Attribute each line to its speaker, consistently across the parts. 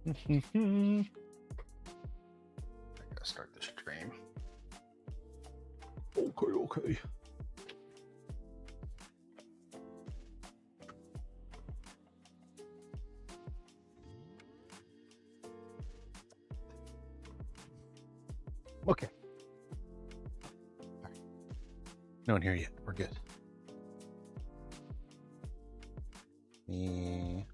Speaker 1: I gotta start the stream. Okay. Okay. All right. No one here yet. We're good. Me.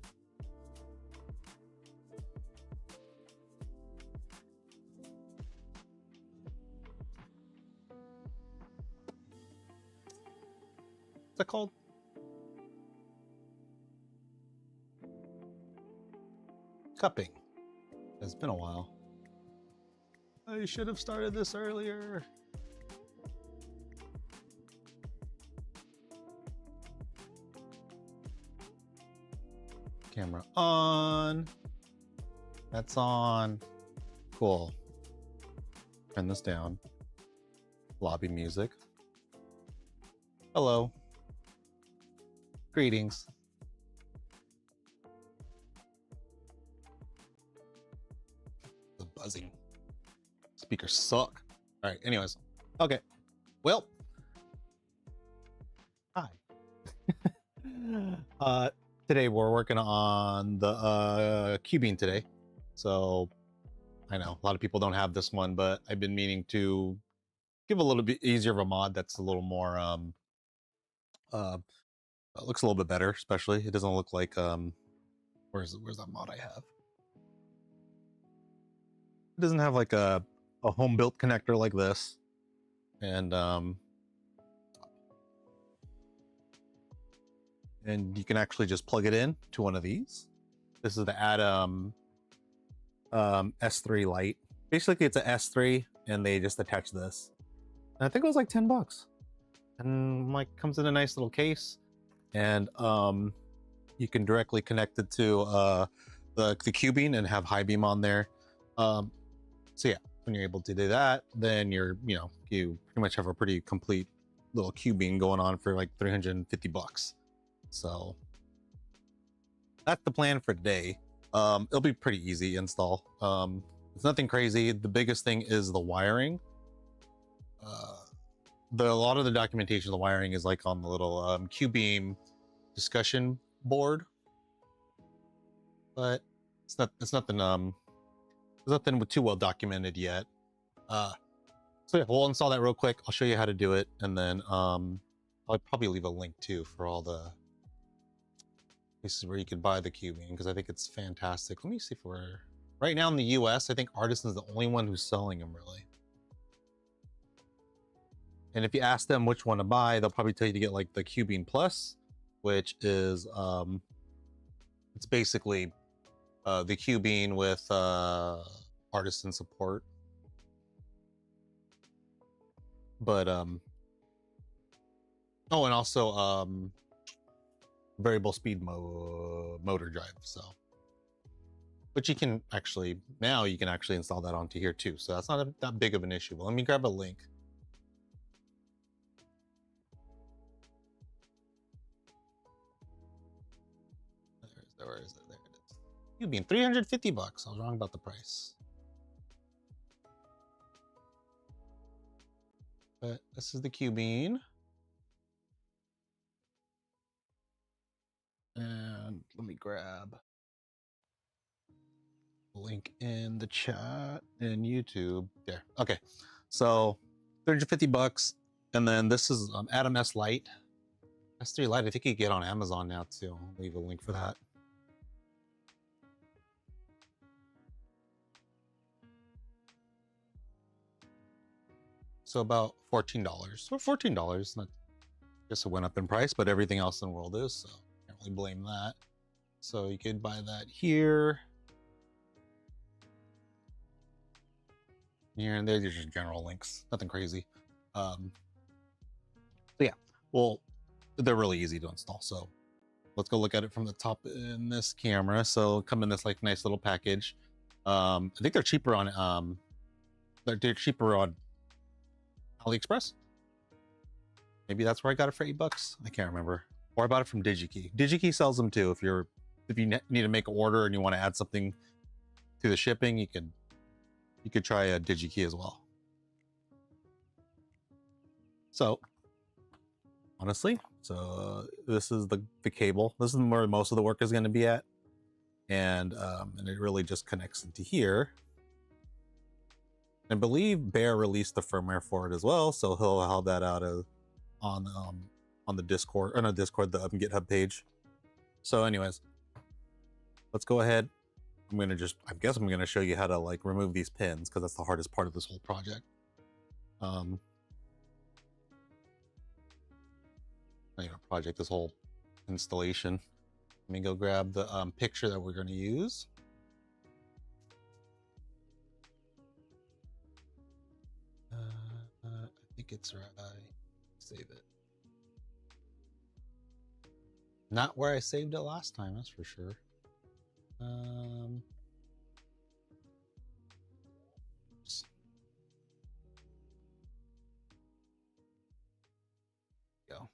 Speaker 1: What's that called? Cupping. It's been a while. I should have started this earlier. Camera on. That's on. Cool. Turn this down. Lobby music. Hello. Greetings. The buzzing. Speakers suck. All right, anyways. Okay. Well. Hi. Today we're working on the Cubean today. So I know a lot of people don't have this one, but I've been meaning to give a little bit easier of a mod that's a little more looks a little bit better, especially. It doesn't look like where's that mod I have? It doesn't have like a home built connector like this. And you can actually just plug it in to one of these. This is the Atom S3 Lite. Basically it's an S3 and they just attach this. And I think it was like 10 bucks. And like comes in a nice little case. And you can directly connect it to the Cubean and have high beam on there. So yeah, when you're able to do that, then you pretty much have a pretty complete little Cubean going on for like 350 bucks. So that's the plan for today. It'll be pretty easy install. It's nothing crazy. The biggest thing is the wiring. A lot of the documentation of the wiring is like on the little Cubean discussion board, but it's nothing too well documented yet. So yeah, we'll install that real quick. I'll show you how to do it, and then I'll probably leave a link too for all the places where you can buy the Cubean, because I think it's fantastic. Let me see if we're right now in the US. I think Artisan's the only one who's selling them, really. And if you ask them which one to buy, they'll probably tell you to get like the Cubean Plus, which is it's basically the Cubean with Artisan support. But oh, and also variable speed motor drive. So, but you can actually install that onto here too. So that's not that big of an issue. But let me grab a link. Where is it? There it is. Cubean, 350 bucks. I was wrong about the price. But this is the Cubean. And let me grab the link in the chat in YouTube. There. Okay. So 350 bucks. And then this is Atom S Lite. S3 Lite, I think you can get on Amazon now too. I'll leave a link for that. So about $14. So $14. Not, I guess it went up in price, but everything else in the world is, so can't really blame that. So you could buy that here. Here and there, these are just general links, nothing crazy. So yeah, well, they're really easy to install. So let's go look at it from the top in this camera. So come in this like nice little package. I think they're cheaper on AliExpress. Maybe that's where I got it for $8. I can't remember. Or I bought it from DigiKey. DigiKey sells them too. If you need to make an order and you want to add something through the shipping, you could try a DigiKey as well. So honestly, so this is the cable. This is where most of the work is going to be at, and it really just connects into here. I believe Bear released the firmware for it as well, so he'll have that out on the Discord, or not Discord, the GitHub page. So anyways, let's go ahead. I guess I'm gonna show you how to like remove these pins, because that's the hardest part of this whole project. This whole installation. Let me go grab the picture that we're going to use. I think it's right. Save it. Not where I saved it last time, that's for sure. Go.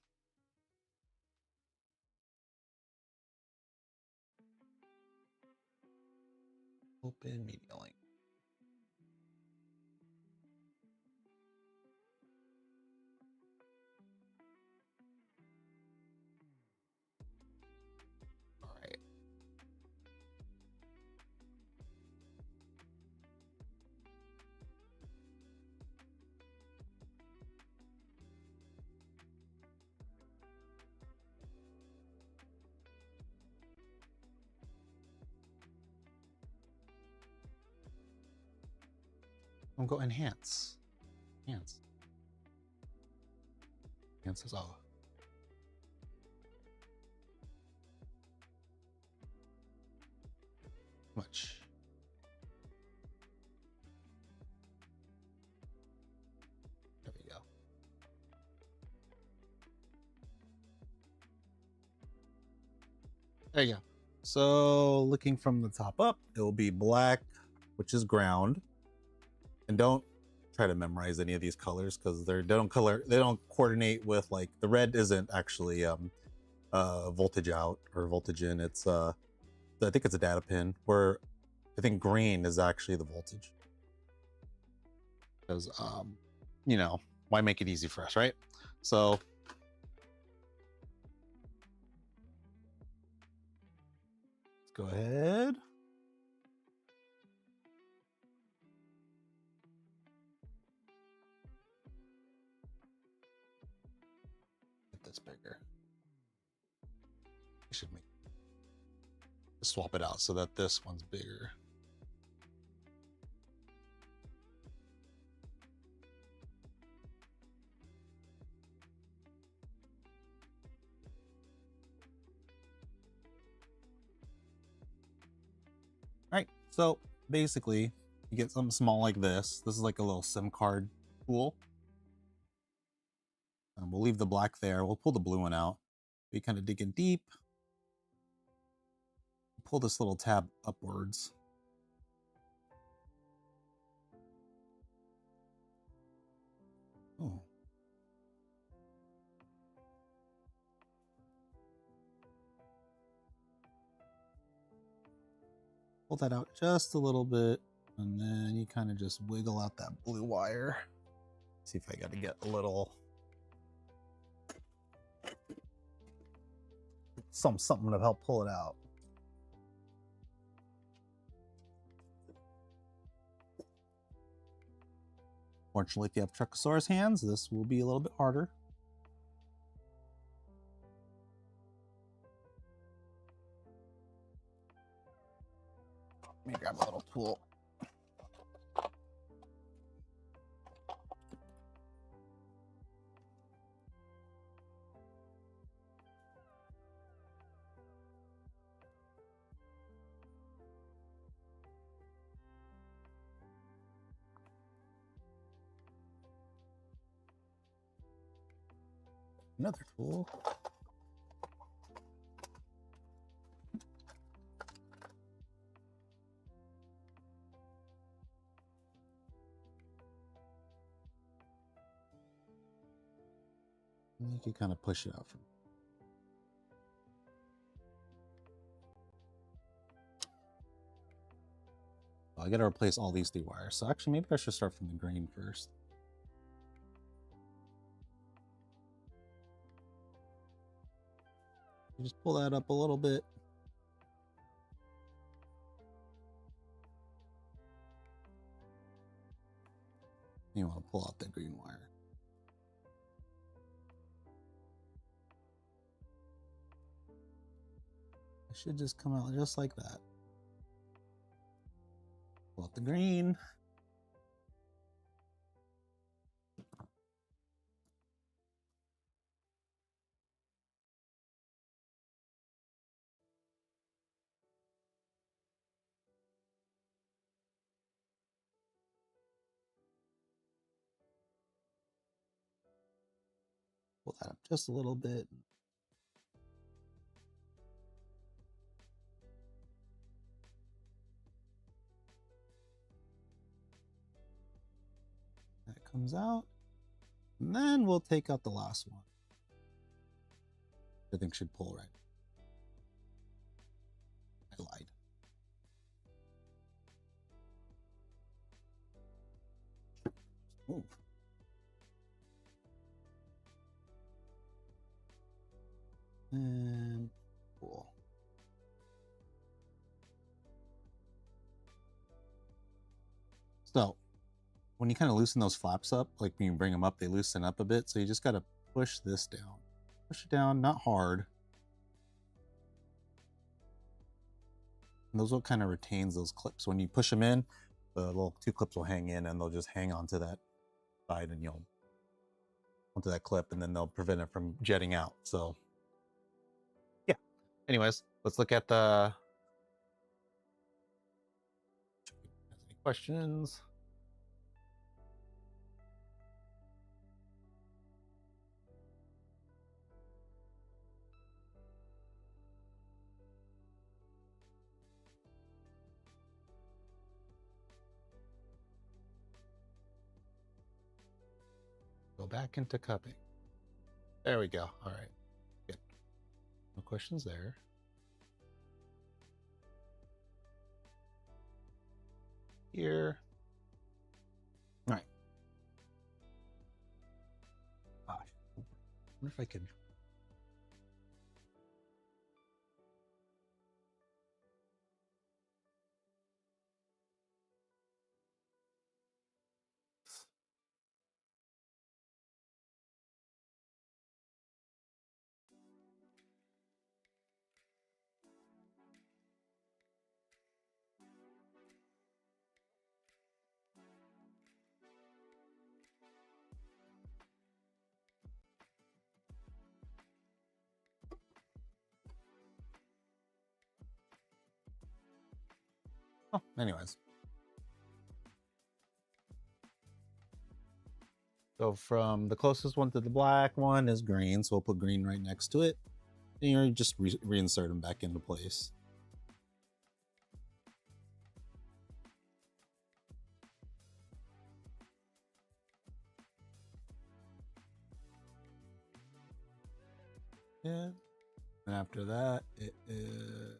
Speaker 1: Open media link. All right. I'm going to go enhance. Enhance. Enhance is all. Much. There we go. There you go. So looking from the top up, it will be black, which is ground. And don't try to memorize any of these colors, because they don't coordinate with, like, the red isn't actually voltage out or voltage in. It's I think it's a data pin, where I think green is actually the voltage. Because you know, why make it easy for us, right? So let's go ahead. Get this bigger. I should swap it out so that this one's bigger. Right, so basically you get something small like this. This is like a little SIM card tool. We'll leave the black there. We'll pull the blue one out. We kind of dig in deep. Pull this little tab upwards. Oh. Pull that out just a little bit, and then you kind of just wiggle out that blue wire. See if I got to get a little something to help pull it out. Fortunately, if you have Truckosaurus hands, this will be a little bit harder. Let me grab a little tool. Another tool. You can kind of push it out from. Oh, I gotta replace all these 3 wires. So actually, maybe I should start from the green first. You just pull that up a little bit. You want to pull out the green wire. It should just come out just like that. Pull out the green. Pull that up just a little bit. That comes out. And then we'll take out the last one. I think should pull right. I lied. Move. And cool. So when you kind of loosen those flaps up, like when you bring them up, they loosen up a bit. So you just got to push this down. Push it down, not hard. And those will kind of retains those clips. When you push them in, the little 2 clips will hang in and they'll just hang onto that side and you'll onto that clip, and then they'll prevent it from jetting out. So yeah. Anyways, let's look at the any questions. Go back into cupping. There we go. All right. Good. No questions there. Here. All right. Gosh. I wonder if I could. Oh, anyways. So from the closest one to the black one is green, so we'll put green right next to it. And you just reinsert them back into place. Yeah. And after that, it is...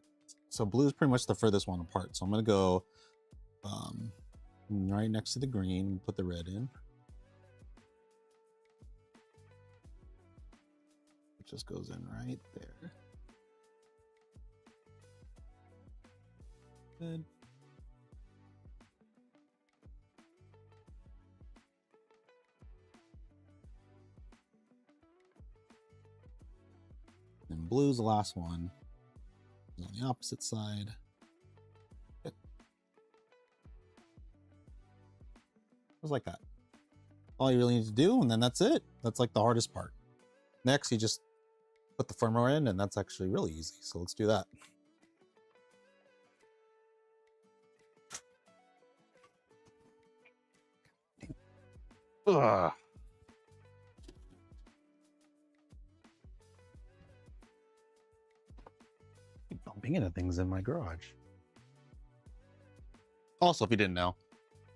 Speaker 1: So blue is pretty much the furthest one apart. So I'm going to go right next to the green, put the red in. It just goes in right there. Good. And blue's the last one. On the opposite side. Good. Just like that. All you really need to do, and then that's it. That's like the hardest part. Next, you just put the firmware in, and that's actually really easy. So let's do that. Ugh. Keep bumping into things in my garage. Also, if you didn't know,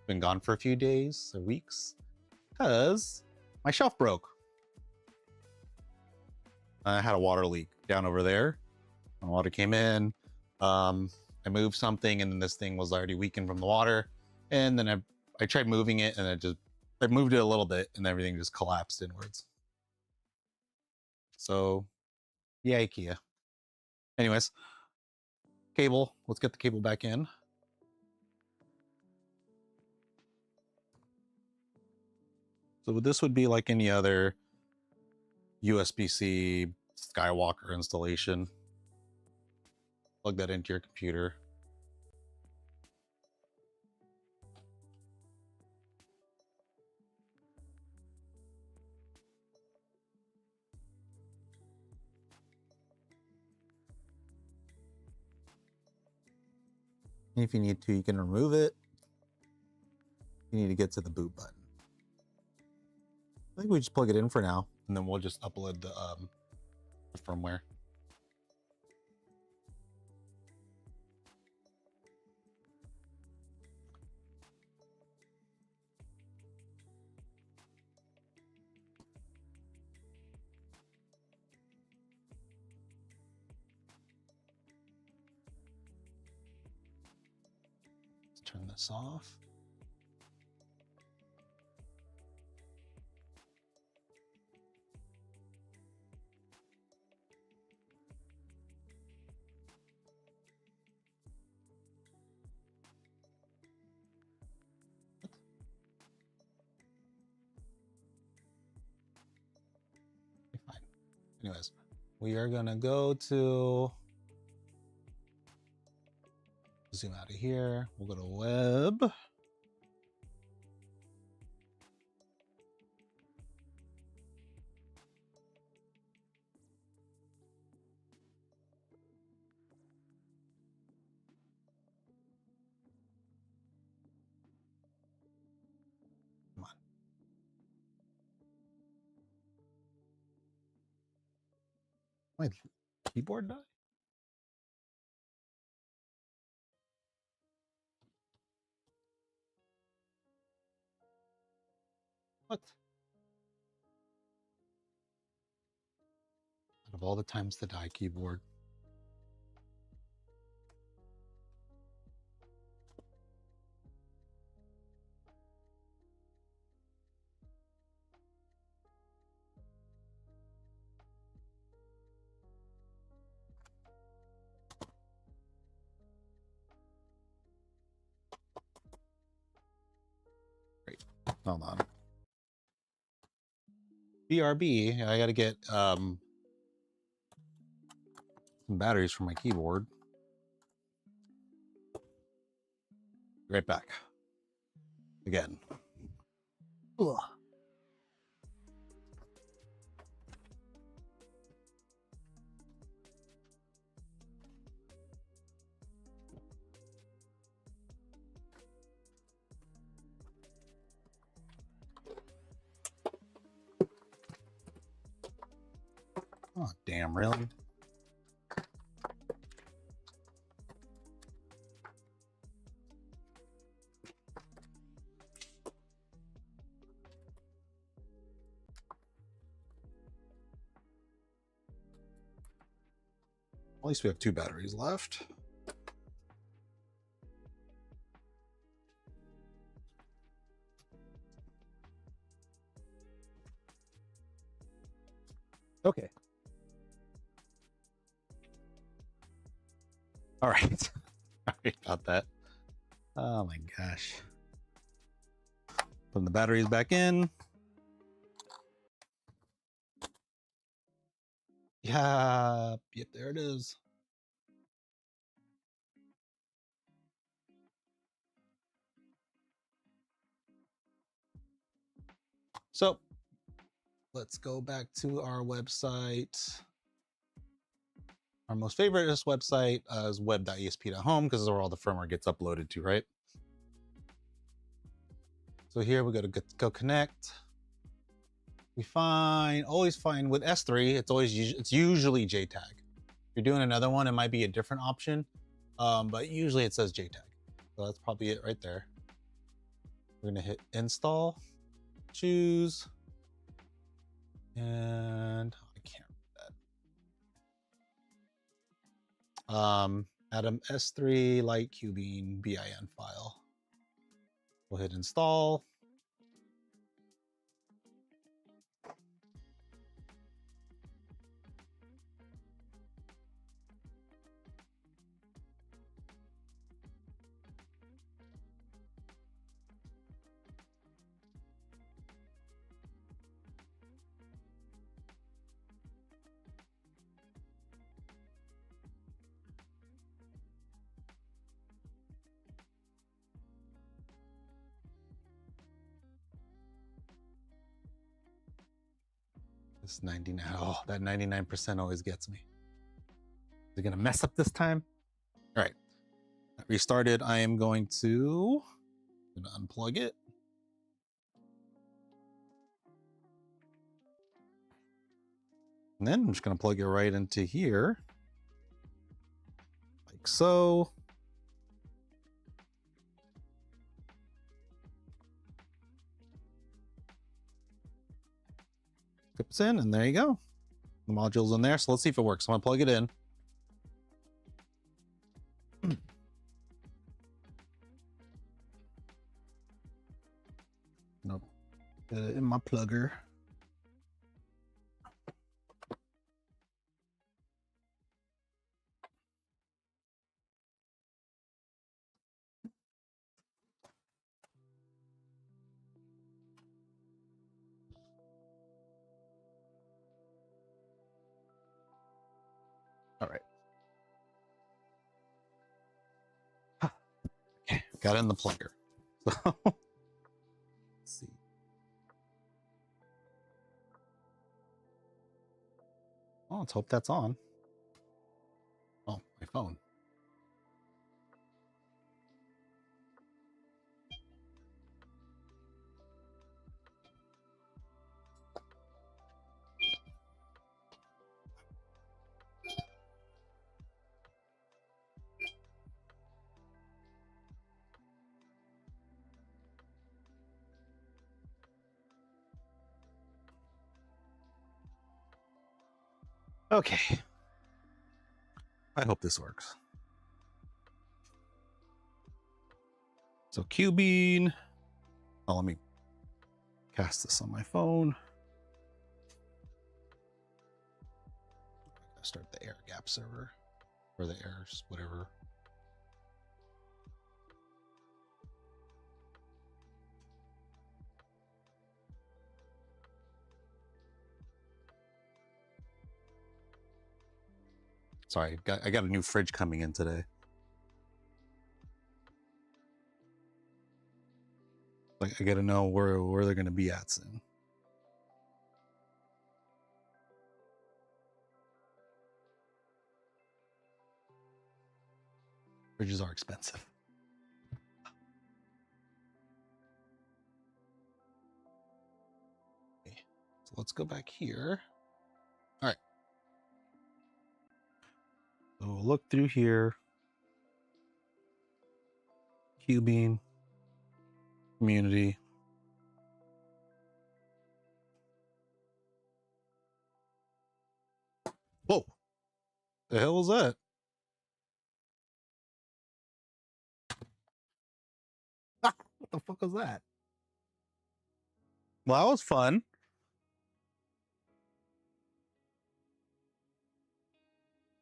Speaker 1: I've been gone for a few days or weeks because my shelf broke. I had a water leak down over there. Water came in. I moved something and then this thing was already weakened from the water. And then I tried moving it and I moved it a little bit and everything just collapsed inwards. So yeah, IKEA. Anyways, cable, let's get the cable back in. So this would be like any other USB-C Skywalker installation. Plug that into your computer. If you need to, you can remove it. You need to get to the boot button. I think we just plug it in for now, and then we'll just upload the firmware. Let's turn this off. Fine. Anyways, we are gonna go to zoom out of here. We'll go to web. Come on. My keyboard died? What? Out of all the times to die, keyboard. Great. Hold on. BRB, I gotta get some batteries for my keyboard. Right back. Again. Ugh. Oh, damn, really? At least we have 2 batteries left. Okay. All right. Sorry about that. Oh my gosh. Putting the batteries back in. Yeah. Yep, there it is. So let's go back to our website. Our most favorite website is web.esp.home because that's where all the firmware gets uploaded to, right? So here we go connect. We always find with S3, it's usually JTAG. If you're doing another one, it might be a different option, but usually it says JTAG. So that's probably it right there. We're gonna hit install, choose, and I can't read that. Atom3 Lite Cubean bin file. Go ahead and install. This 99, oh, that 99% always gets me. Is it gonna mess up this time? All right, restarted. I am going to unplug it. And then I'm just gonna plug it right into here, like so. Clips in, and there you go. The module's in there. So let's see if it works. I'm gonna plug it in. Nope. In my plugger. All right. Okay, got it in the plugger. So let's see. Oh, let's hope that's on. Oh, my phone. Okay. I hope this works. So Cubean. Oh, let me cast this on my phone. Start the air gap server or the airs, whatever. Sorry, I got a new fridge coming in today. Like, I got to know where they're going to be at soon. Fridges are expensive. Okay, so let's go back here. All right. So we'll look through here. Cubean. Community. Whoa. The hell was that? What the fuck was that? Well, that was fun.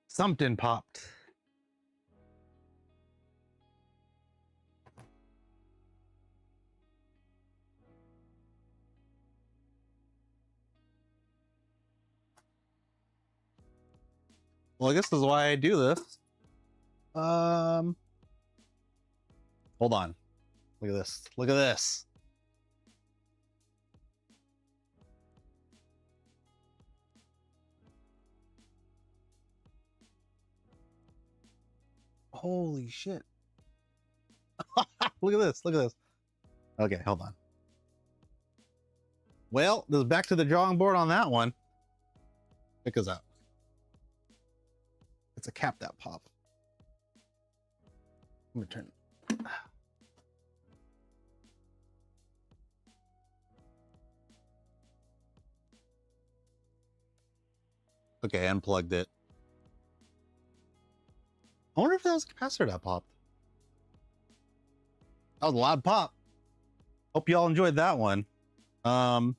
Speaker 1: Something popped. Well, I guess this is why I do this. Hold on. Look at this. Look at this. Holy shit. Look at this. Look at this. Okay, hold on. Well, this is back to the drawing board on that one. Check this out. It's a cap that pop. Let me turn it. Okay, I unplugged it. I wonder if that was a capacitor that popped. That was a loud pop. Hope y'all enjoyed that one. So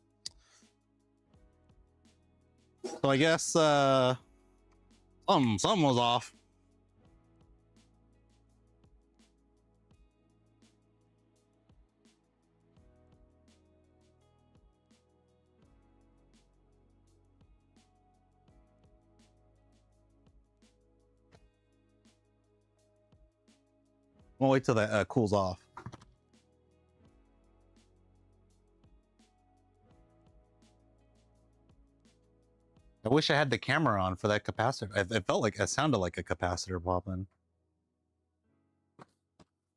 Speaker 1: I guess something was off. We'll wait till that cools off. I wish I had the camera on for that capacitor. It felt like it sounded like a capacitor popping.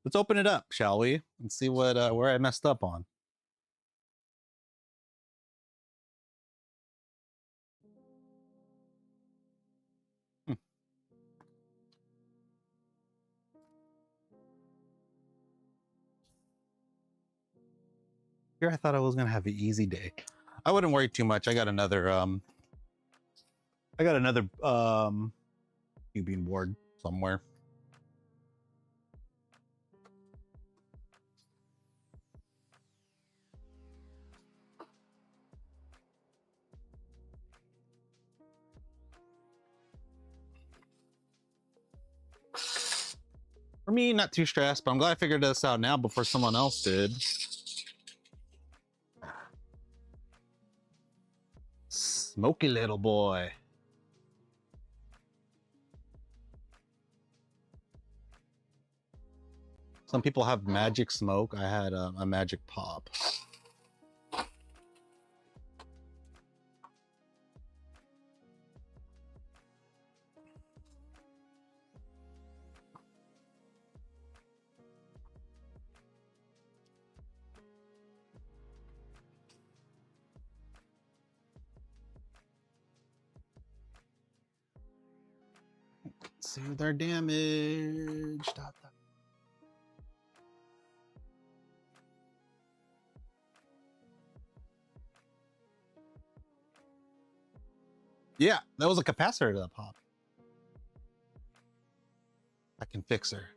Speaker 1: Let's open it up, shall we? And see what where I messed up on. Here I thought I was gonna have an easy day. I wouldn't worry too much. I got another Cubean board somewhere. For me, not too stressed, but I'm glad I figured this out now before someone else did. Smoky little boy. Some people have magic smoke. I had a magic pop. See their damage. Yeah, that was a capacitor that popped. I can fix her.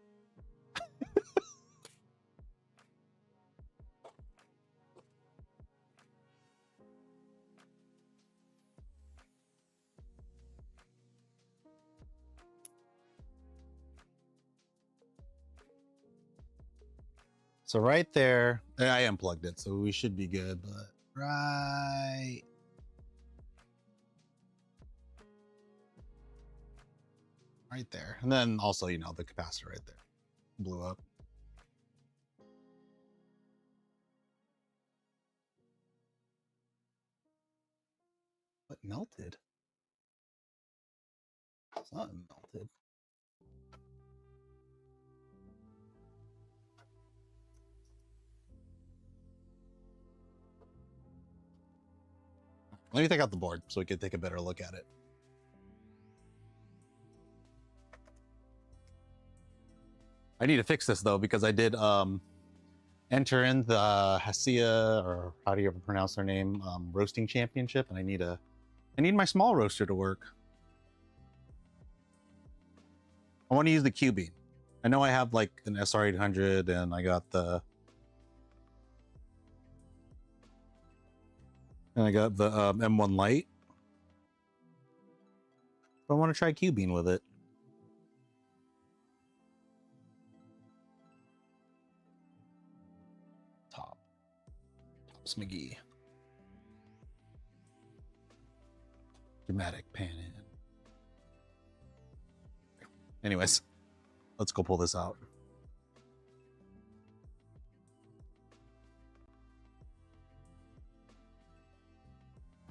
Speaker 1: So right there, I unplugged it, so we should be good, but right there. And then also, you know, the capacitor right there blew up. What melted? Something melted. Let me take out the board so we can take a better look at it. I need to fix this though, because I did enter in the Hasia, or how do you ever pronounce their name, roasting championship, and I need my small roaster to work. I want to use the Cubean. I know I have like an SR800 and I got the M1 Lite. But I want to try Cubean with it. Tops McGee. Dramatic pan in. Anyways, let's go pull this out.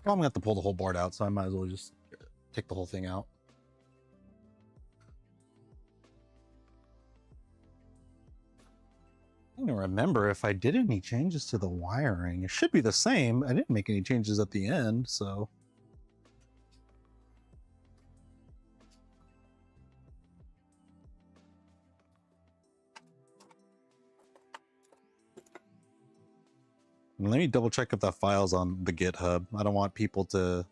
Speaker 1: Well, I'm gonna have to pull the whole board out, so I might as well just take the whole thing out. I don't remember if I did any changes to the wiring. It should be the same. I didn't make any changes at the end, so. Let me double check if that file's on the GitHub. I don't want people to...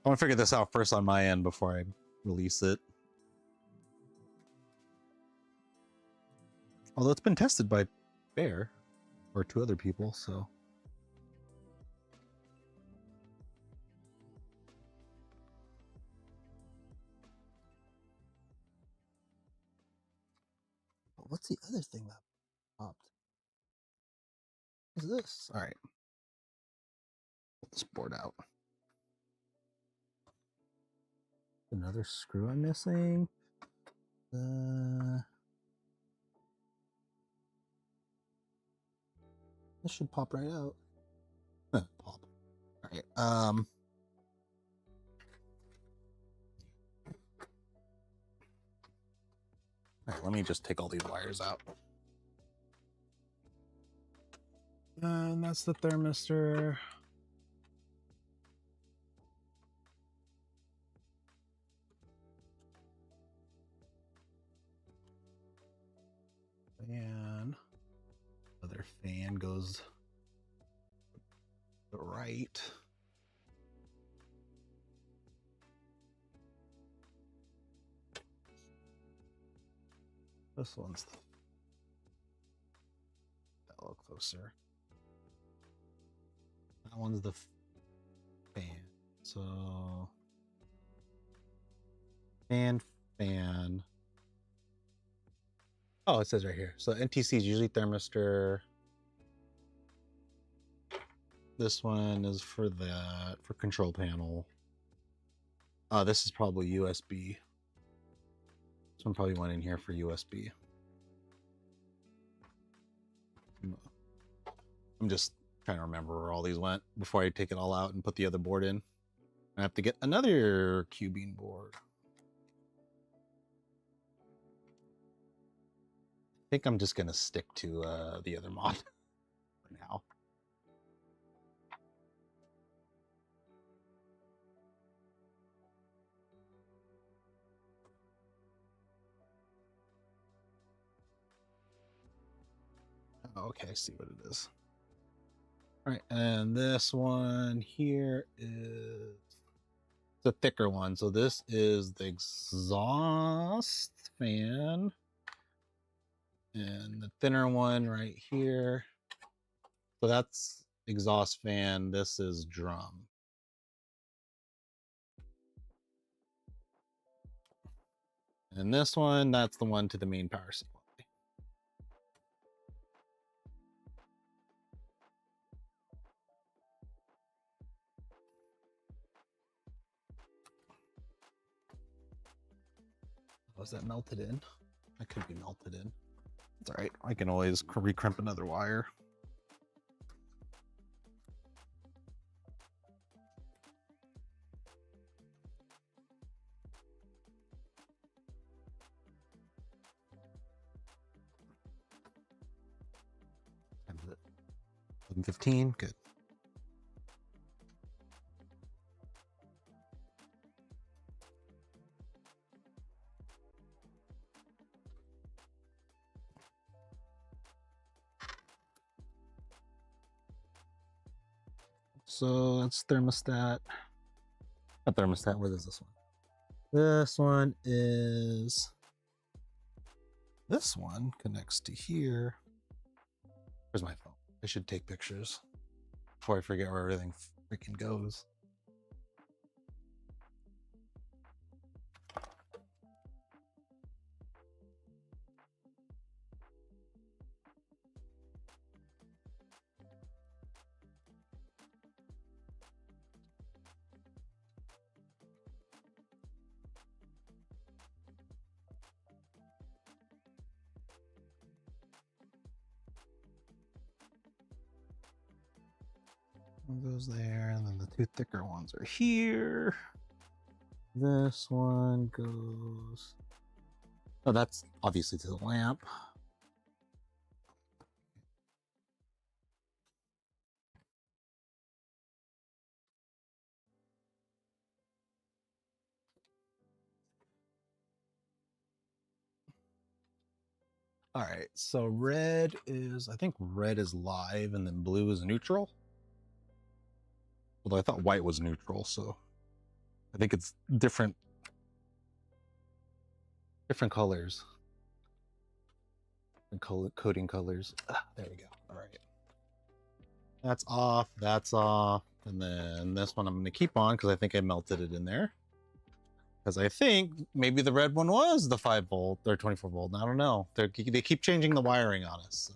Speaker 1: I want to figure this out first on my end before I release it. Although it's been tested by Bear or 2 other people, so. What's the other thing that popped? What's this? All right. Pull this board out. Another screw I'm missing. This should pop right out. Pop. All right. All right, let me just take all these wires out. And that's the thermistor. And other fan goes to the right. This one's a little closer. That one's the fan. So fan. Oh, it says right here. So NTC is usually thermistor. This one is for that, for control panel. This is probably USB. This one probably went in here for USB. I'm just trying to remember where all these went before I take it all out and put the other board in. I have to get another Cubean board. I think I'm just going to stick to the other mod for now. Oh, okay, I see what it is. All right, and this one here is the thicker one. So this is the exhaust fan. And the thinner one right here. So that's exhaust fan. This is drum. And this one, that's the one to the main power supply. Was that melted in? That could be melted in. It's all right. I can always recrimp another wire. Time is it? 11:15. Good. So that's thermostat. Not thermostat. What is this one? This one is. This one connects to here. Where's my phone? I should take pictures before I forget where everything freaking goes. One goes there, and then the 2 thicker ones are here. This one goes. Oh, that's obviously to the lamp. All right, so red is, I think red is live, and then blue is neutral. Although I thought white was neutral, so I think it's different colors. and coding colors. There we go. All right. That's off. That's off. And then this one I'm going to keep on because I think I melted it in there. Because I think maybe the red one was the 5 volt or 24 volt. I don't know. They keep changing the wiring on us. So.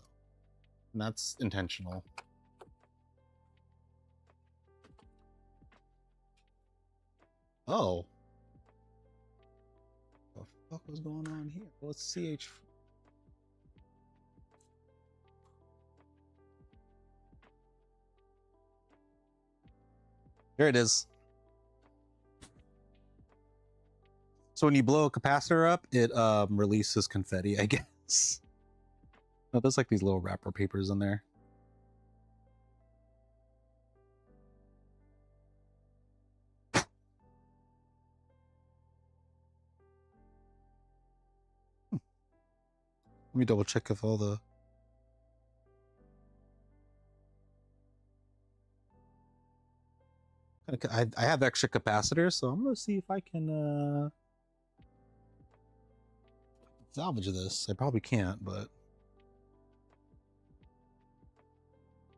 Speaker 1: And that's intentional. Oh. What the fuck was going on here? What's CH? Here it is. So when you blow a capacitor up, it releases confetti, I guess. Oh, there's like these little wrapper papers in there. Let me double check if all the... I have extra capacitors, so I'm gonna see if I can salvage this. I probably can't, but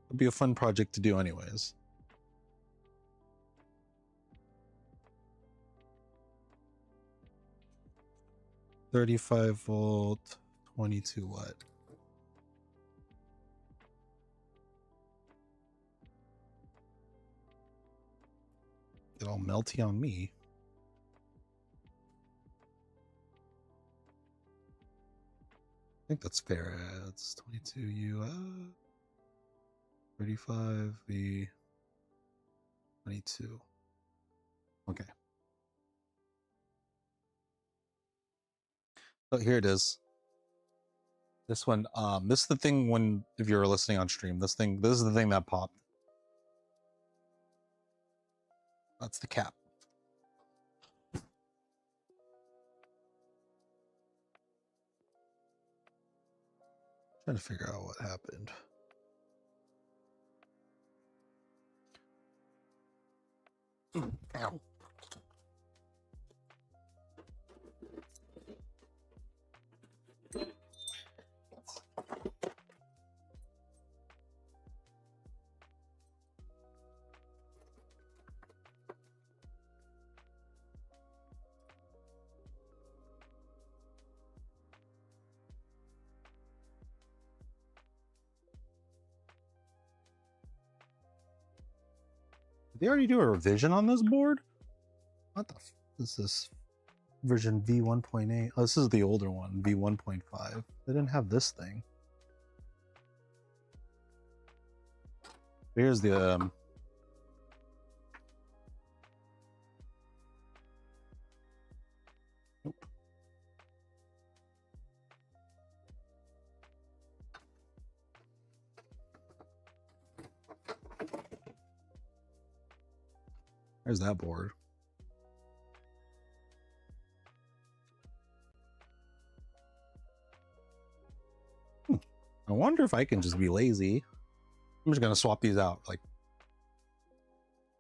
Speaker 1: it'd be a fun project to do anyways. $35 volt, 22 watt. Get all melty on me. I think that's farads. 22 U 35 V 22. Okay. So here it is. This one, this is the thing when, if you're listening on stream, this is the thing that popped. That's the cap. Trying to figure out what happened. Ow. Did they already do a revision on this board? What the f is this? Version V1.8. Oh, this is the older one, V1.5. They didn't have this thing. Here's the nope. There's that board. I wonder if I can just be lazy. I'm just gonna swap these out. Like,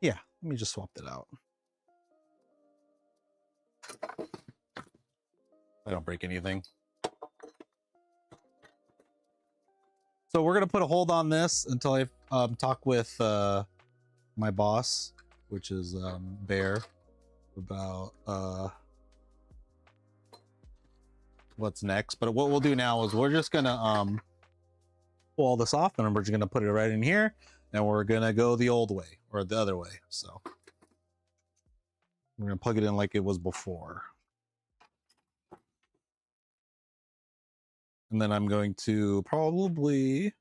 Speaker 1: yeah, let me just swap that out. I don't break anything. So we're gonna put a hold on this until I talk with my boss, which is Bear, about what's next. But what we'll do now is we're just gonna pull all this off, and we're just gonna put it right in here, and we're gonna go the old way or the other way. So we're gonna plug it in like it was before, and then I'm going to probably, if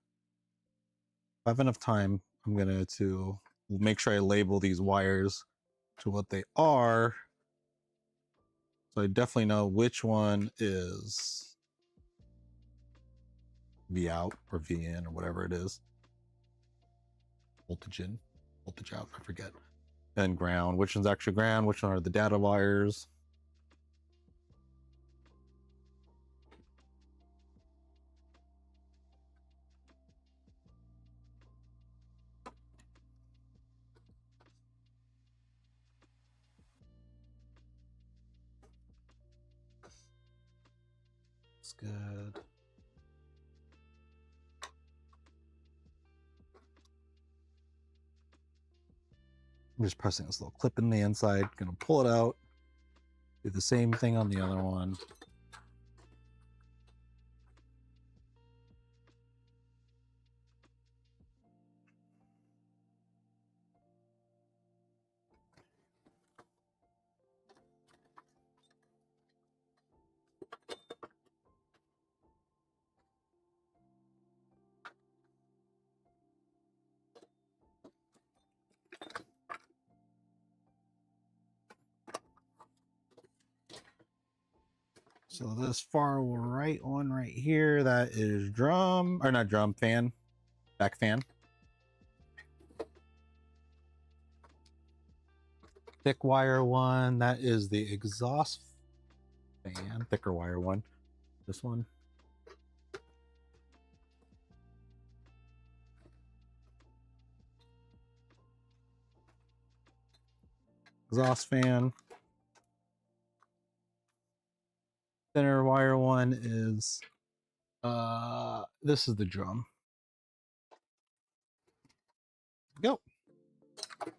Speaker 1: I have enough time, I'm gonna to make sure I label these wires to what they are, so I definitely know which one is V out or V in or whatever it is. Voltage in, voltage out, I forget. And ground, which one's actually ground, which one are the data wires. It's good. I'm just pressing this little clip in the inside, gonna pull it out, do the same thing on the other one. So this far right one right here, that is drum, or not drum, fan, back fan. Thick wire one, that is the exhaust fan, thicker wire one. This one. Exhaust fan. Thinner wire one is this is the drum. Go. All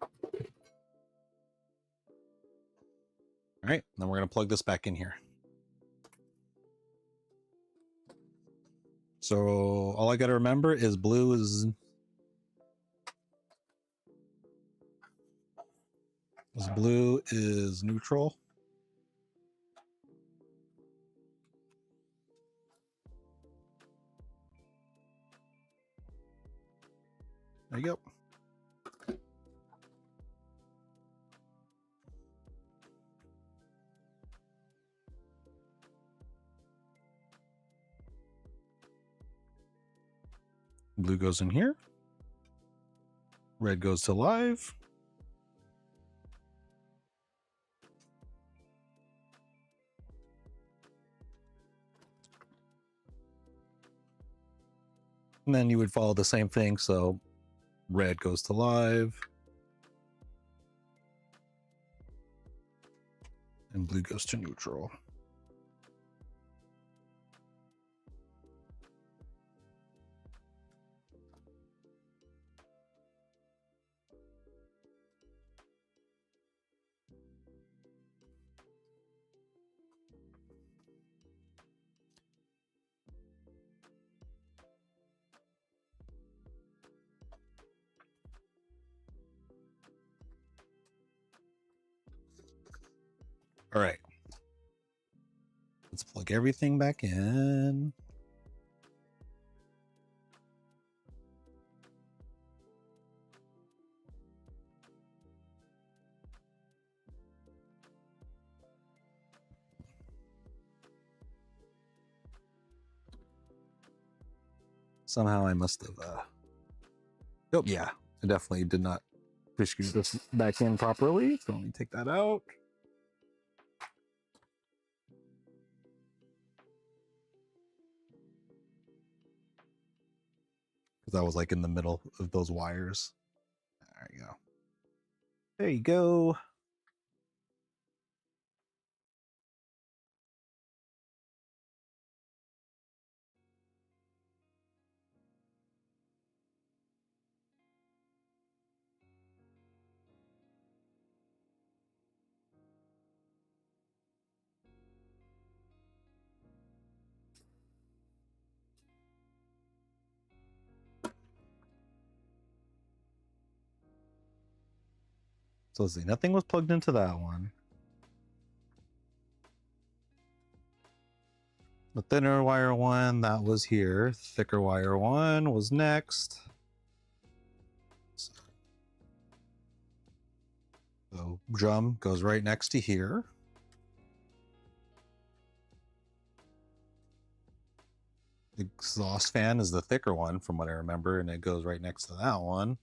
Speaker 1: right, then we're gonna plug this back in here. So all I gotta remember is blue is neutral. There you go. Blue goes in here. Red goes to live. And then you would follow the same thing. So red goes to live. And blue goes to neutral. All right. Let's plug everything back in. Somehow I must have, oh yeah, I definitely did not fish this back in properly. So let me take that out. Because I was like in the middle of those wires. There you go. There you go. So let's see, nothing was plugged into that one. The thinner wire one, that was here. Thicker wire one was next. So drum goes right next to here. The exhaust fan is the thicker one from what I remember, and it goes right next to that one.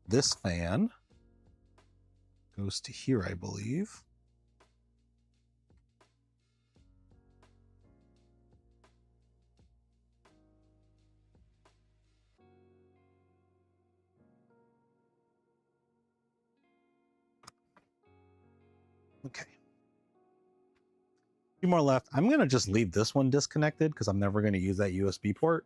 Speaker 1: This fan goes to here, I believe. Okay. A few more left. I'm going to just leave this one disconnected because I'm never going to use that USB port.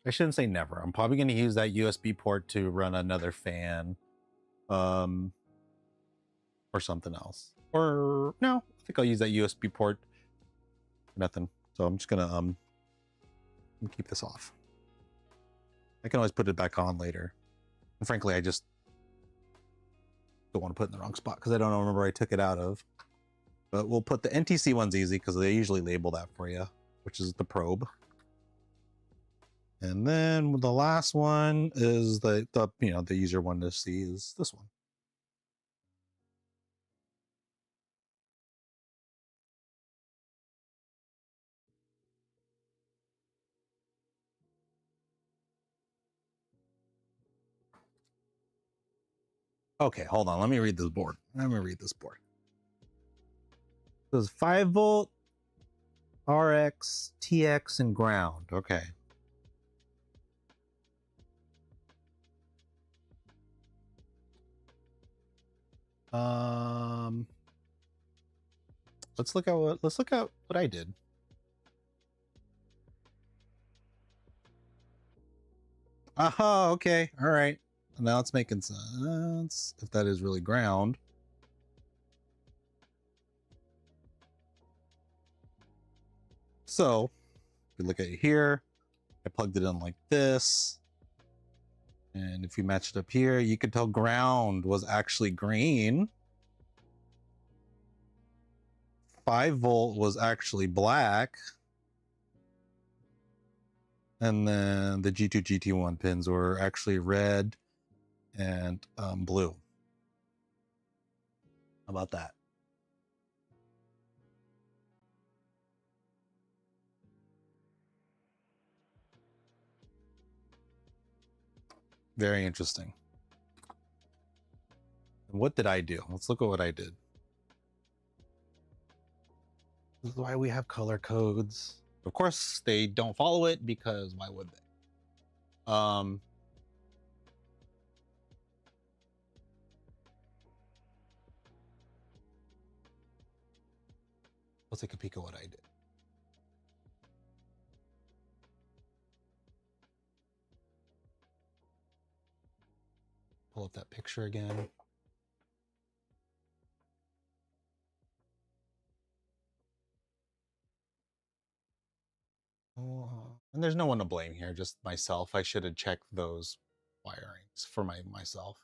Speaker 1: I shouldn't say never. I'm probably going to use that USB port to run another fan, or something else. Or no, I think I'll use that USB port. Nothing. So I'm just gonna keep this off. I can always put it back on later. And frankly, I just don't want to put it in the wrong spot because I don't remember where I took it out of. But we'll put the NTC ones easy because they usually label that for you, which is the probe. And then the last one is the easier one to see is this one. Okay, hold on. Let me read this board. It says 5-volt, RX, TX, and ground. Okay. Let's look at what I did. Aha, okay. All right. Now it's making sense if that is really ground. So if you look at it here, I plugged it in like this. And if you match it up here, you could tell ground was actually green. 5-volt was actually black. And then the G2, GT1 pins were actually red and blue. How about that? Very interesting. And what did I do? Let's look at what I did. This is why we have color codes. Of course, they don't follow it because why would they? Let's take a peek at what I did. Pull up that picture again. And there's no one to blame here, just myself. I should have checked those wirings for myself.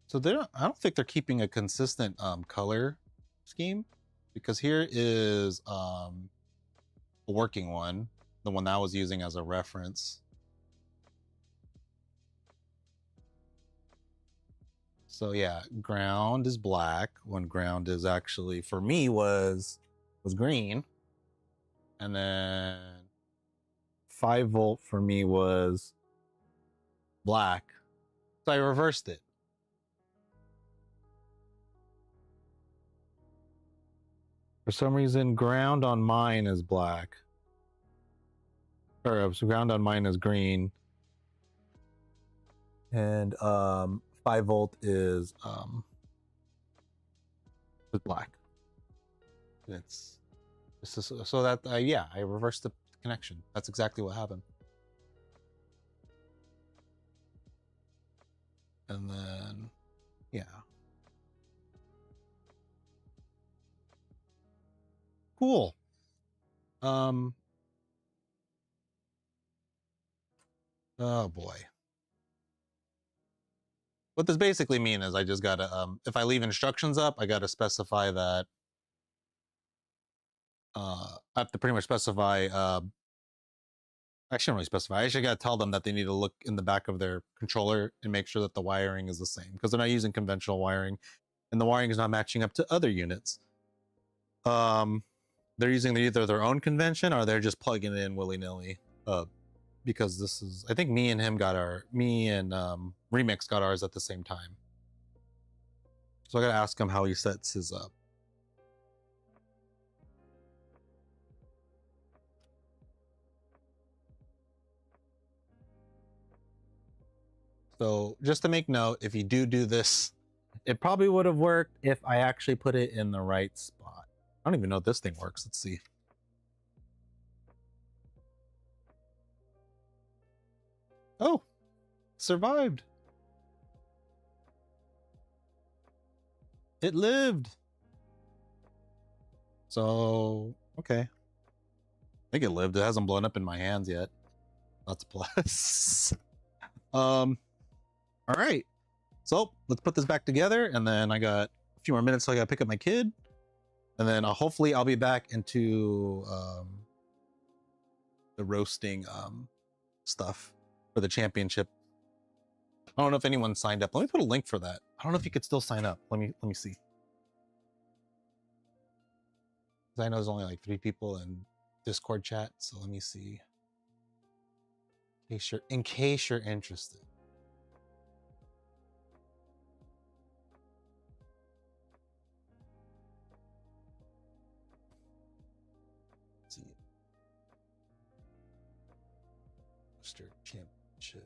Speaker 1: So I don't think they're keeping a consistent color scheme, because here is a working one, the one that I was using as a reference. So yeah, ground is black when ground is actually, for me, was green. And then 5-volt for me was black. So I reversed it. For some reason, ground on mine is black. Or ground on mine is green. And 5-volt is black. It's so that yeah, I reversed the connection. That's exactly what happened. And then yeah. Cool. Oh boy. What this basically means is I just gotta if I leave instructions up, I gotta specify that I have to pretty much specify I shouldn't really specify. I actually gotta tell them that they need to look in the back of their controller and make sure that the wiring is the same, because they're not using conventional wiring and the wiring is not matching up to other units. they're using either their own convention or they're just plugging it in willy-nilly. Because this is, I think me and Remix got ours at the same time. So I gotta ask him how he sets his up. So just to make note, if you do this, it probably would have worked if I actually put it in the right spot. I don't even know if this thing works. Let's see. Oh, survived. It lived. So, okay. I think it lived. It hasn't blown up in my hands yet. That's a plus. All right. So let's put this back together, and then I got a few more minutes, so I gotta pick up my kid, and then hopefully I'll be back into the roasting stuff for the championship. I don't know if anyone signed up. Let me put a link for that. I don't know if you could still sign up. Let me see. I know there's only like 3 people in Discord chat, so let me see. In case you're interested. Let's see. Roster Championship.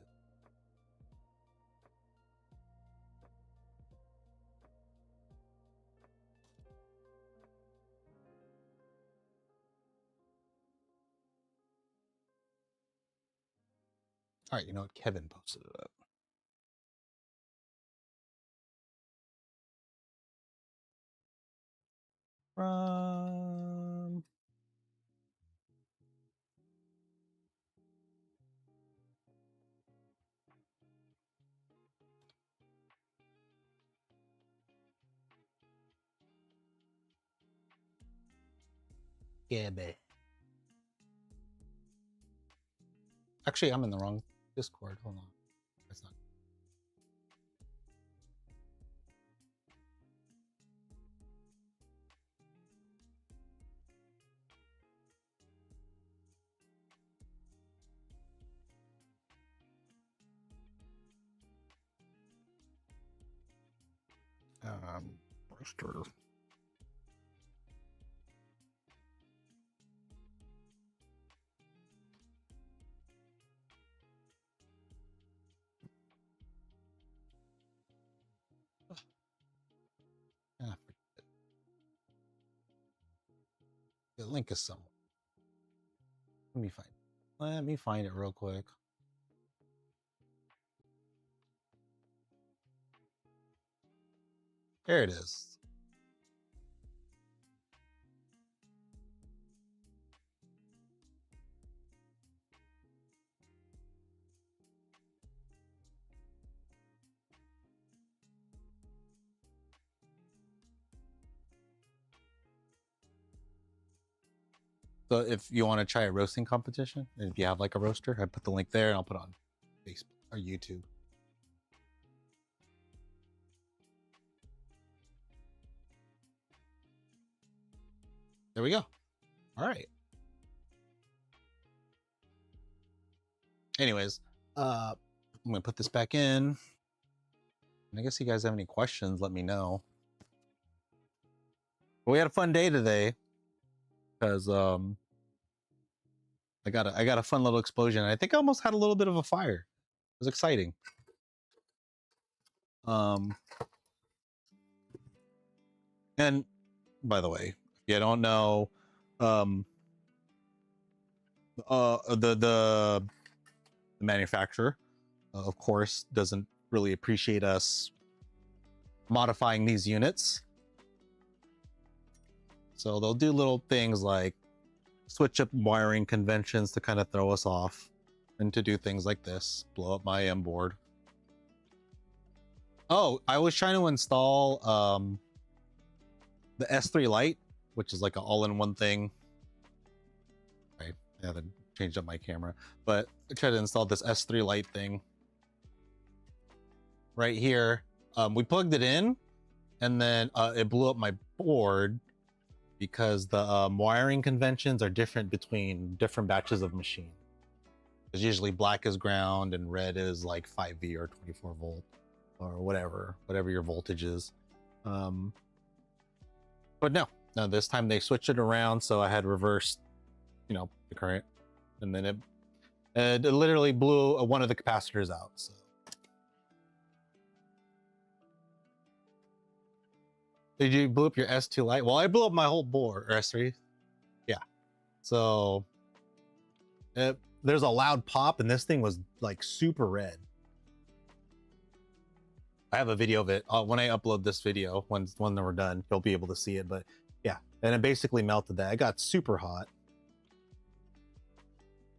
Speaker 1: All right, you know what? Kevin posted it up. From Kevin. Actually, I'm in the wrong Discord. Hold on. That's not. Roster. Ah, the link is somewhere. Let me find it real quick. There it is. So if you want to try a roasting competition, and if you have like a roaster, I put the link there and I'll put it on Facebook or YouTube. There we go. All right. Anyways, I'm gonna put this back in. And I guess you guys have any questions, let me know. But we had a fun day today because I got a fun little explosion. I think I almost had a little bit of a fire. It was exciting. And by the way, if you don't know, the manufacturer, of course, doesn't really appreciate us modifying these units. So they'll do little things like switch up wiring conventions to kind of throw us off, and to do things like this, blow up my M board. Oh, I was trying to install the S3 Lite, which is like an all-in-one thing. Right, I haven't changed up my camera, but I tried to install this S3 Lite thing right here. We plugged it in, and then it blew up my board. because the wiring conventions are different between different batches of machine. Because usually black is ground and red is like 5V or 24 volt or whatever your voltage is. But no, this time they switched it around, so I had reversed, the current, and then it literally blew one of the capacitors out. So did you blew up your S2 Lite? Well, I blew up my whole board, or S3. Yeah. So there's a loud pop, and this thing was like super red. I have a video of it. When I upload this video, when we're done, you'll be able to see it. But yeah, and it basically melted that. It got super hot.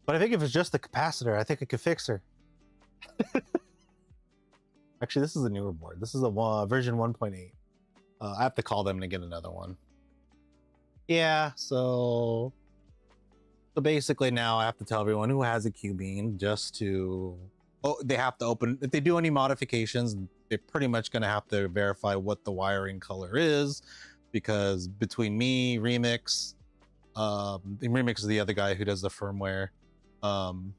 Speaker 1: But I think if it's just the capacitor, I think I could fix her. Actually, this is a newer board. This is a version 1.8. I have to call them to get another one. Yeah, so basically now I have to tell everyone who has a Cubean just to... Oh, they have to open... If they do any modifications, they're pretty much going to have to verify what the wiring color is, because between me, Remix, Remix is the other guy who does the firmware, and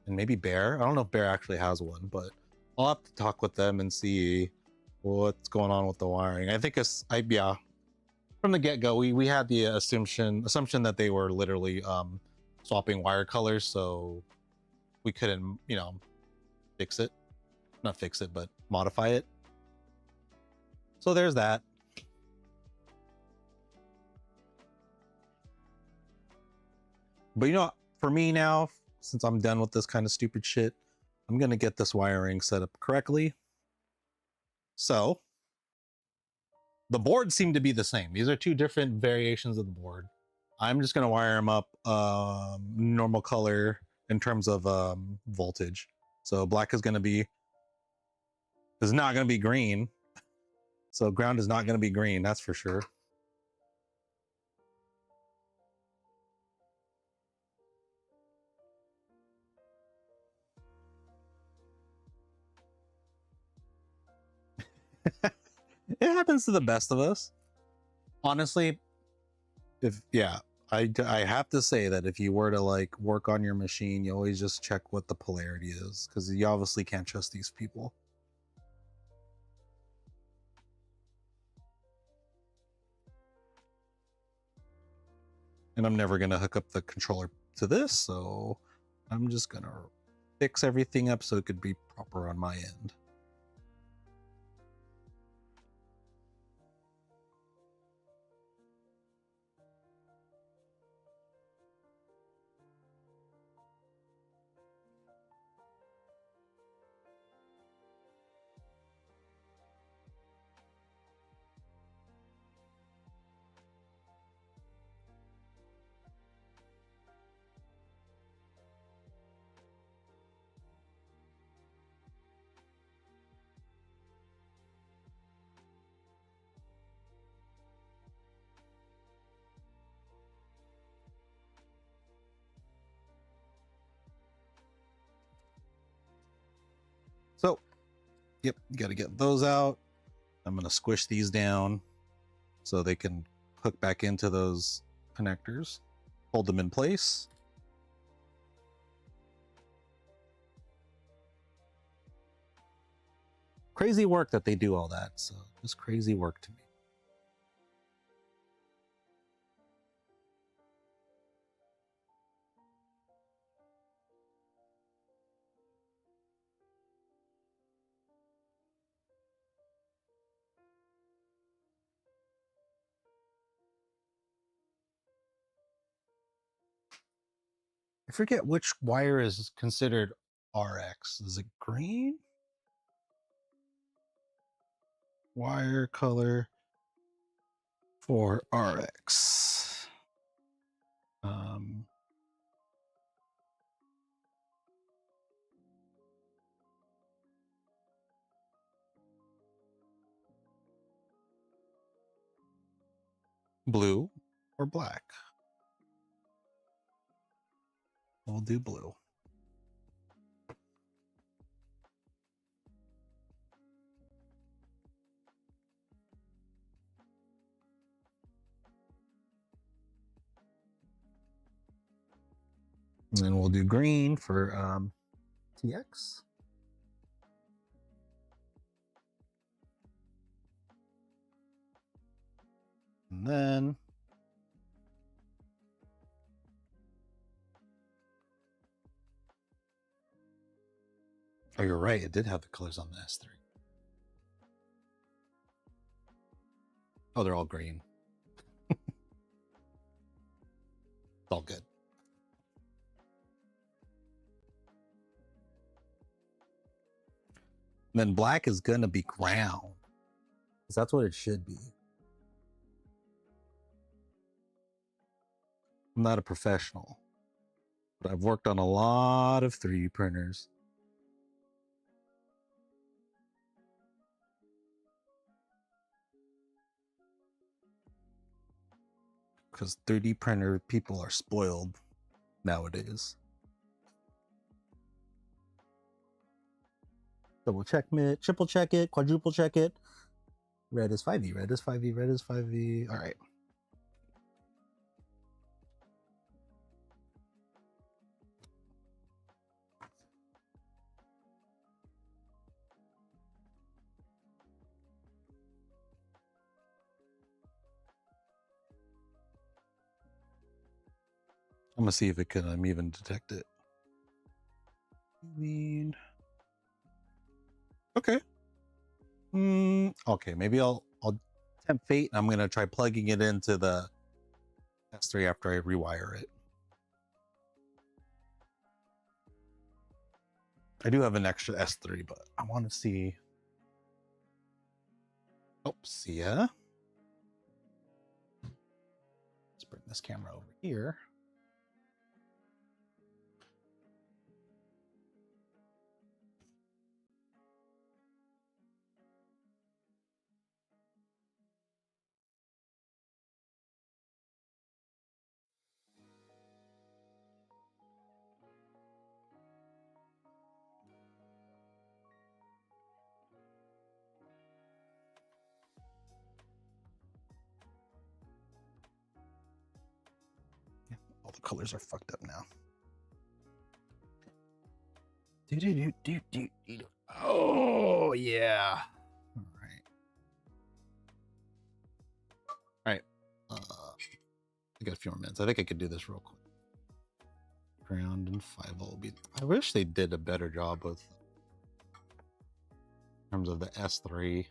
Speaker 1: maybe Bear. I don't know if Bear actually has one, but I'll have to talk with them and see what's going on with the wiring. I think yeah, from the get-go, we had the assumption that they were literally swapping wire colors, so we couldn't, fix it. Not fix it, but modify it. So there's that. But for me now, since I'm done with this kind of stupid shit, I'm gonna get this wiring set up correctly. So the boards seem to be the same. These are two different variations of the board. I'm just gonna wire them up normal color in terms of voltage. So black is not gonna be green. So ground is not gonna be green, that's for sure. It happens to the best of us. Honestly, I have to say that if you were to like work on your machine, you always just check what the polarity is, because you obviously can't trust these people. And I'm never gonna hook up the controller to this, so I'm just gonna fix everything up so it could be proper on my end. So, yep, you got to get those out. I'm going to squish these down so they can hook back into those connectors. Hold them in place. Crazy work that they do all that. So, just crazy work to me. I forget which wire is considered RX. Is it green? Wire color for RX. Blue or black? We'll do blue. And then we'll do green for TX. And then oh, you're right. It did have the colors on the S3. Oh, they're all green. It's all good. And then black is gonna be ground, because that's what it should be. I'm not a professional, but I've worked on a lot of 3D printers. Because 3D printer people are spoiled nowadays. Double check it, triple check it, quadruple check it. Red is 5e, red is 5e, red is 5e. All right. I'm gonna see if it can even detect it. Okay. Okay, maybe I'll tempt fate. I'm gonna try plugging it into the S3 after I rewire it. I do have an extra S3, but I want to see. Oops, yeah. Let's bring this camera over here. All the colors are fucked up now. Oh yeah. All right. All right. I got a few more minutes. I think I could do this real quick. Ground and 5 will be. I wish they did a better job with in terms of the S3.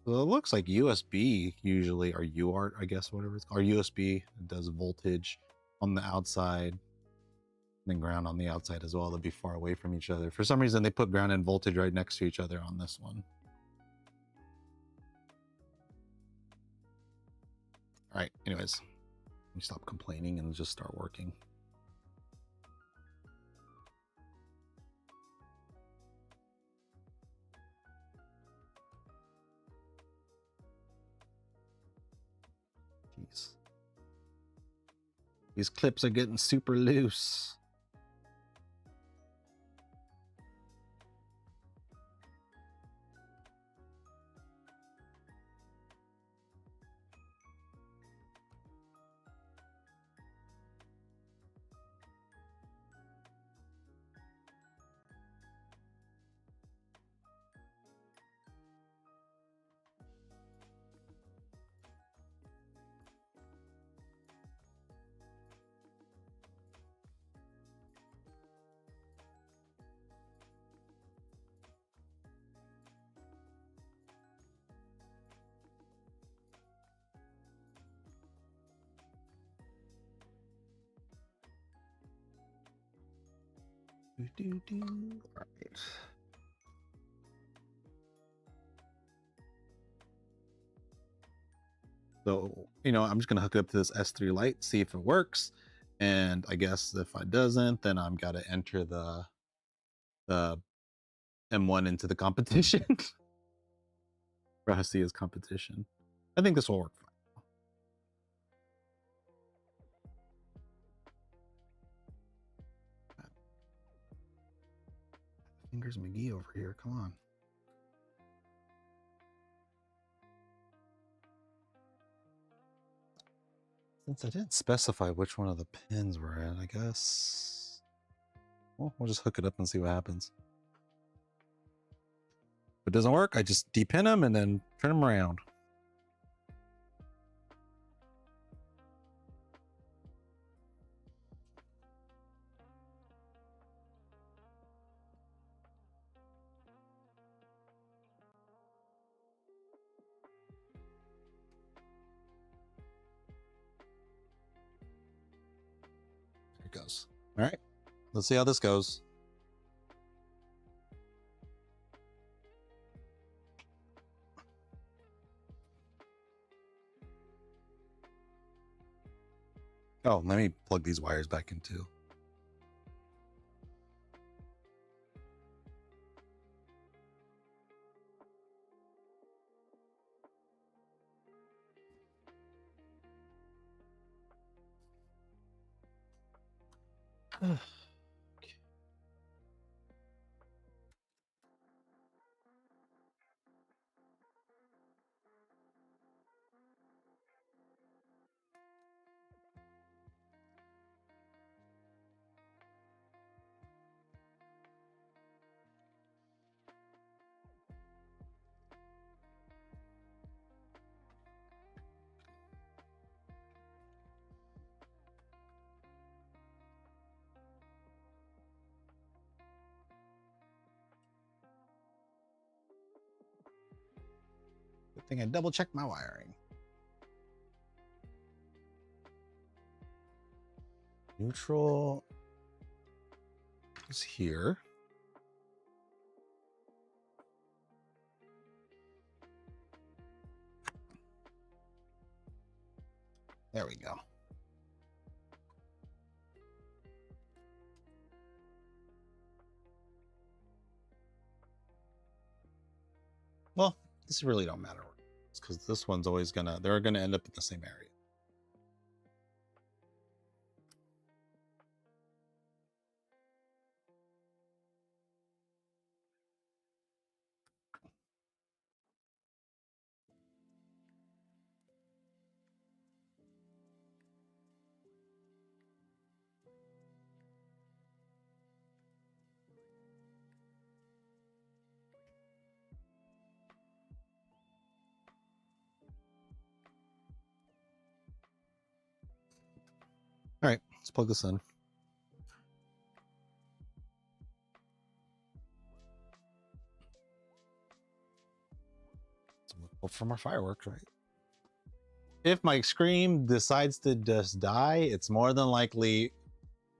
Speaker 1: Well, it looks like USB usually, or UART, I guess, whatever it's called. Or USB does voltage on the outside, and then ground on the outside as well. They'll be far away from each other. For some reason, they put ground and voltage right next to each other on this one. All right, anyways, let me stop complaining and just start working. Jeez. These clips are getting super loose. All right. So, I'm just going to hook it up to this S3 Lite, see if it works. And I guess if it doesn't, then I'm got to enter the M1 into the competition. Rahastia's competition. I think this will work fine. Fingers McGee over here. Come on. Since I didn't specify which one of the pins were in, I guess. Well, we'll just hook it up and see what happens. If it doesn't work, I just depin them and then turn them around. There it goes. All right, let's see how this goes. Oh, let me plug these wires back in too. Good thing I double checked my wiring. Neutral is here. There we go. Well, this really don't matter because this one's always they're gonna end up in the same area. All right, let's plug this in. Well, from our fireworks, right? If my screen decides to just die, it's more than likely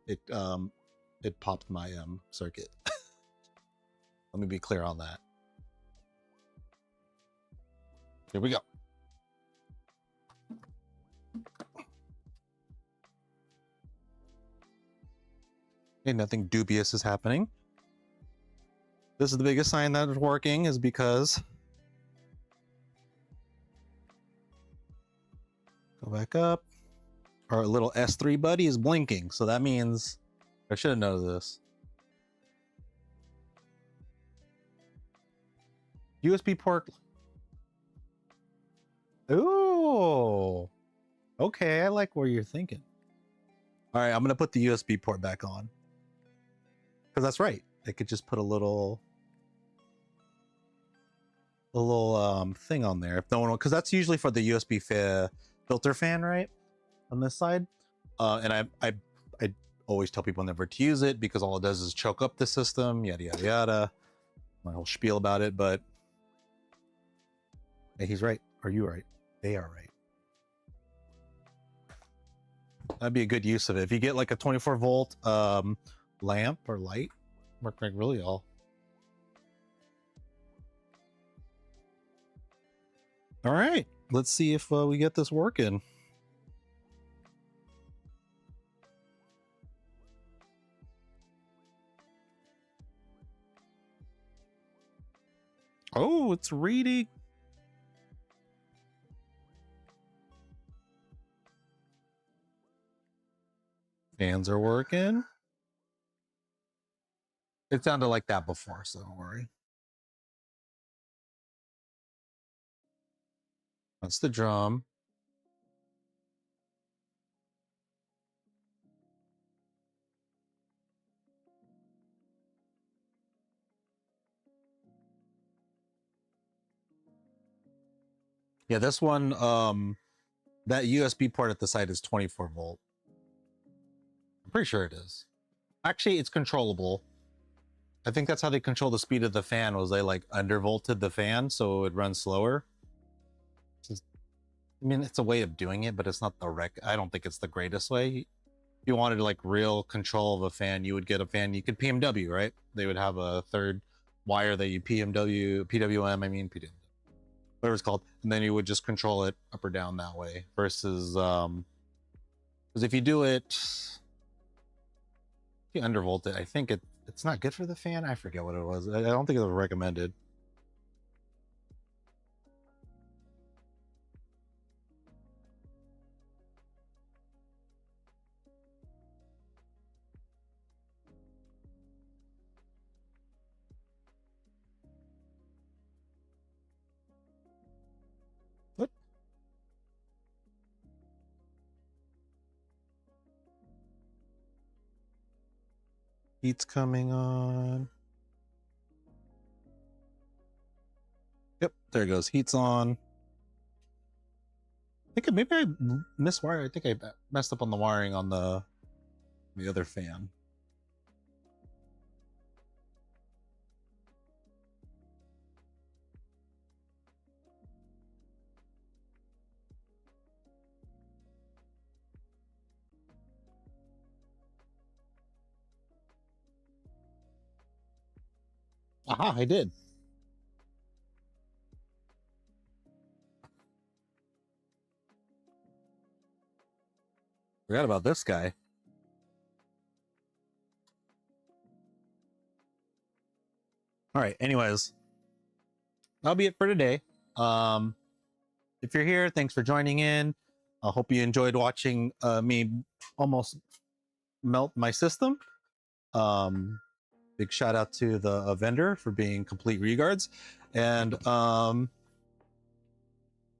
Speaker 1: it popped my circuit. Let me be clear on that. Here we go. Okay, nothing dubious is happening. This is the biggest sign that it's working, is because go back up. Our little S3 buddy is blinking, so that means I should have known this. USB port. Ooh. Okay, I like where you're thinking. All right, I'm gonna put the USB port back on. Because that's right. I could just put a little thing on there if no one, because that's usually for the USB filter fan, right? On this side. And I always tell people never to use it because all it does is choke up the system, yada yada yada. My whole spiel about it, but hey, he's right. Are you right? They are right. That'd be a good use of it. If you get like a 24-volt lamp or light, work like really all. All right, let's see if we get this working. Oh, it's reading. Fans are working. It sounded like that before, so don't worry. That's the drum. Yeah, this one, that USB port at the side is 24 volt. I'm pretty sure it is. Actually, it's controllable. I think that's how they control the speed of the fan, was they like undervolted the fan so it would run slower. I mean, it's a way of doing it, but it's not the I don't think it's the greatest way. If you wanted like real control of a fan, you would get a fan. You could PMW, right? They would have a third wire that you PWM, I mean, PWM, whatever it's called. And then you would just control it up or down that way versus, because if you do it, if you undervolt it, I think it's not good for the fan. I forget what it was. I don't think it was recommended. What? Heat's coming on. Yep, there it goes. Heat's on. I think maybe I miswired. I think I messed up on the wiring on the other fan. Aha, I did. Forgot about this guy. All right, anyways, that'll be it for today. If you're here, thanks for joining in. I hope you enjoyed watching me almost melt my system. Big shout out to the vendor for being complete regards. And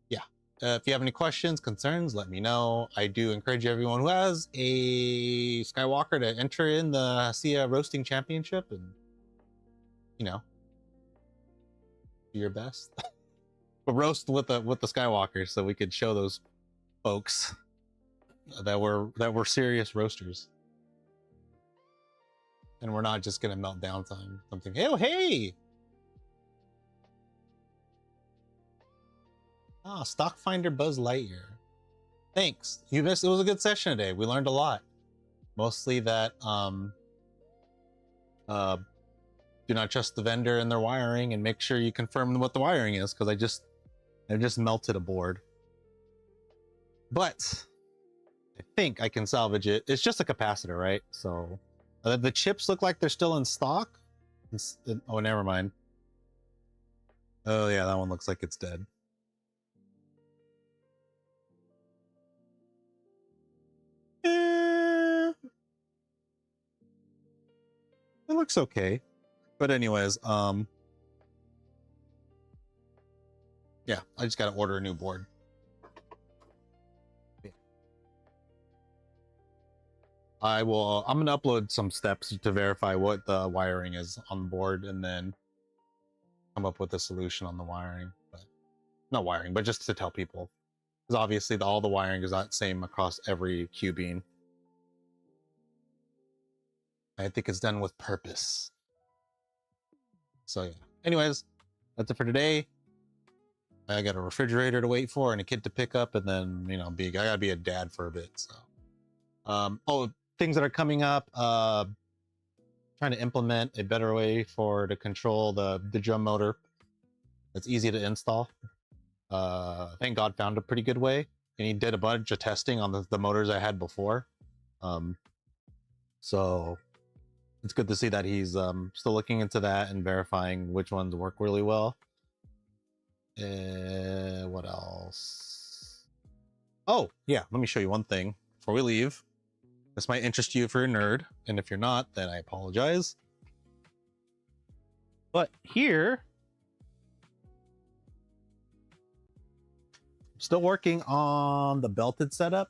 Speaker 1: yeah, if you have any questions, concerns, let me know. I do encourage everyone who has a Skywalker to enter in the SIA roasting championship and, you know, do your best. But roast with the Skywalker so we could show those folks that we're serious roasters. And we're not just gonna melt downtime. Something. Hey, oh, hey! Ah, Stockfinder Buzz Lightyear. Thanks. You missed. It was a good session today. We learned a lot. Mostly that do not trust the vendor and their wiring, and make sure you confirm what the wiring is, because I just melted a board. But I think I can salvage it. It's just a capacitor, right? So the chips look like they're still in stock. Oh, never mind. Oh yeah, that one looks like it's dead. It looks okay. But anyways, yeah, I just gotta order a new board. I'm gonna upload some steps to verify what the wiring is on the board, and then come up with a solution on the wiring. But not wiring, but just to tell people, because obviously all the wiring is not the same across every Cubean. I think it's done with purpose. So yeah. Anyways, that's it for today. I got a refrigerator to wait for and a kid to pick up, and then, you know, I gotta be a dad for a bit. So oh, things that are coming up, trying to implement a better way to control the drum motor that's easy to install. Thank God found a pretty good way, and he did a bunch of testing on the motors I had before. So it's good to see that he's still looking into that and verifying which ones work really well. What else? Oh yeah, let me show you one thing before we leave. This might interest you if you're a nerd, and if you're not, then I apologize. But here, I'm still working on the belted setup,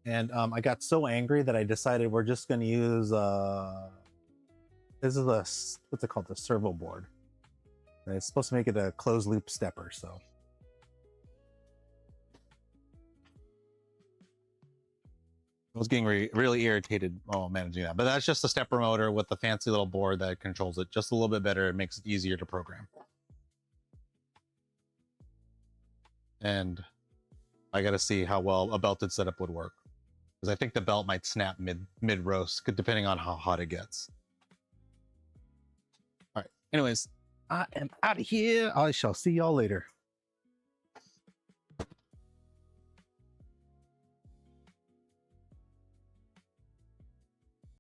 Speaker 1: and I got so angry that I decided we're just going to use this is what's it called, the servo board. And it's supposed to make it a closed loop stepper. So I was getting really irritated while managing that, but that's just a stepper motor with the fancy little board that controls it just a little bit better. It makes it easier to program. And I got to see how well a belted setup would work, because I think the belt might snap mid roast, depending on how hot it gets. All right. Anyways, I am out of here. I shall see y'all later.